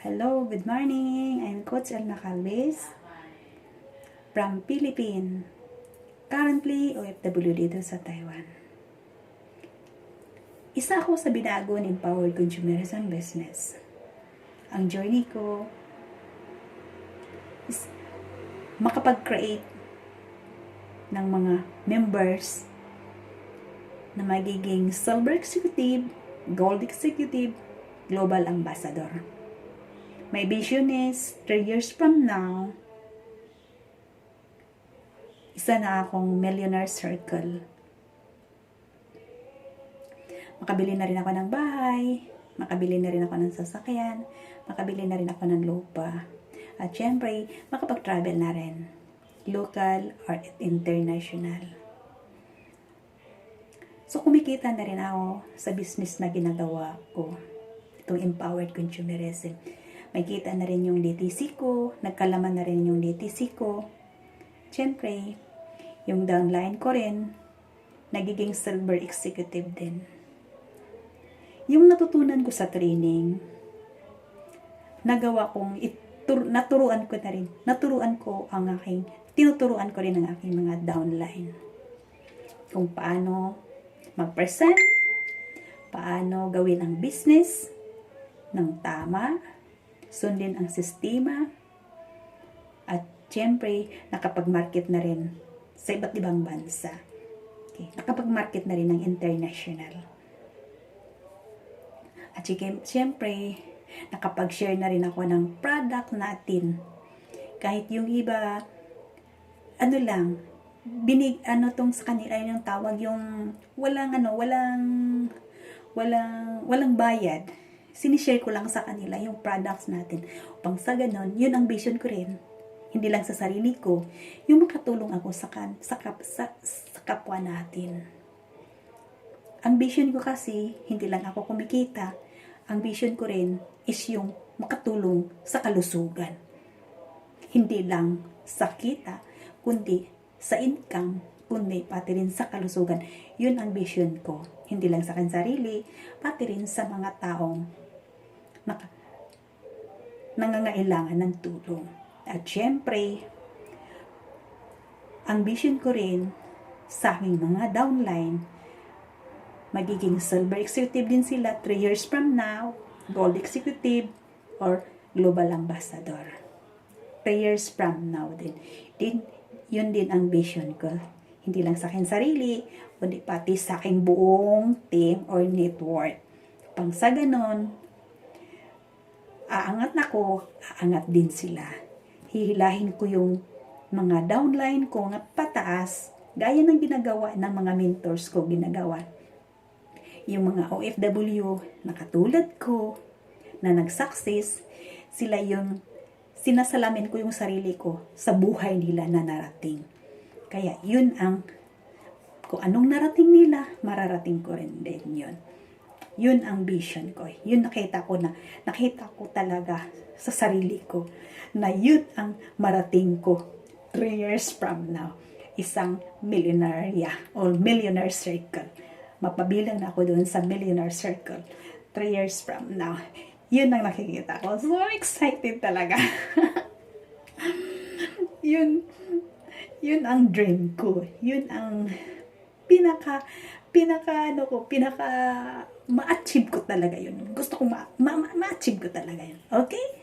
Hello, good morning. I'm Coach Elna Calves from Philippines. Currently, OFW dito sa Taiwan. Isa ako sa binago ng Empowered Consumerism Business. Ang journey ko is makapag-create ng mga members na magiging Silver Executive, Gold Executive, Global Ambassador. My vision is 3 years from now, isa na akong millionaire circle. Makabili na rin ako ng bahay, makabili na rin ako ng sasakyan, makabili na rin ako ng lupa. At syempre, makapag-travel na rin, local or international. So, kumikita na rin ako sa business na ginagawa ko. Itong Empowered Consumerism. May kita na rin yung DTC ko, nagkalaman na rin yung DTC ko. Siyempre, yung downline ko rin, nagiging Silver Executive din. Yung natutunan ko sa training, nagawa kong, tinuturuan ko rin ang aking mga downline. Kung paano mag-present, paano gawin ang business ng tama, sundin ang sistema, at syempre, nakapag-market na rin sa iba't ibang bansa. Okay. Nakapag-market na rin ng international. At syempre, nakapag-share na rin ako ng product natin. Kahit yung iba, tong sa kanila yung tawag yung walang bayad. Sinishare ko lang sa kanila yung products natin. Upang sa ganon, yun ang vision ko rin. Hindi lang sa sarili ko, yung makatulong ako sa kapwa natin. Ang vision ko kasi, hindi lang ako kumikita. Ang vision ko rin is yung makatulong sa kalusugan. Hindi lang sa kita, kundi sa income, kundi pati rin sa kalusugan. Yun ang vision ko. Hindi lang sa akin sarili, pati rin sa mga taong nangangailangan ng tulong. At syempre, ang vision ko rin sa aking mga downline, magiging Silver Executive din sila 3 years from now, Gold Executive, or Global Ambassador. 3 years from now din. Yun din ang vision ko. Hindi lang sa akin sarili, kundi pati sa aking buong team or network. Pang sa ganon, aangat din sila. Hihilahin ko yung mga downline ko nga pataas, gaya ng ginagawa ng mga mentors ko ginagawa. Yung mga OFW na katulad ko, na nag-success, sila yung sinasalamin ko yung sarili ko sa buhay nila na narating. Kaya yun kung anong narating nila, mararating ko rin din yun. Yun ang vision ko. Yun nakita ko talaga sa sarili ko na yun ang marating ko 3 years from now. Isang millionaire or millionaire circle. Mapabilang na ako doon sa millionaire circle 3 years from now. Yun ang nakikita ko. So excited talaga. Yun ang dream ko. Yun ang pinaka ma-achieve ko talaga yun. Gusto kong ma-achieve ko talaga yun. Okay?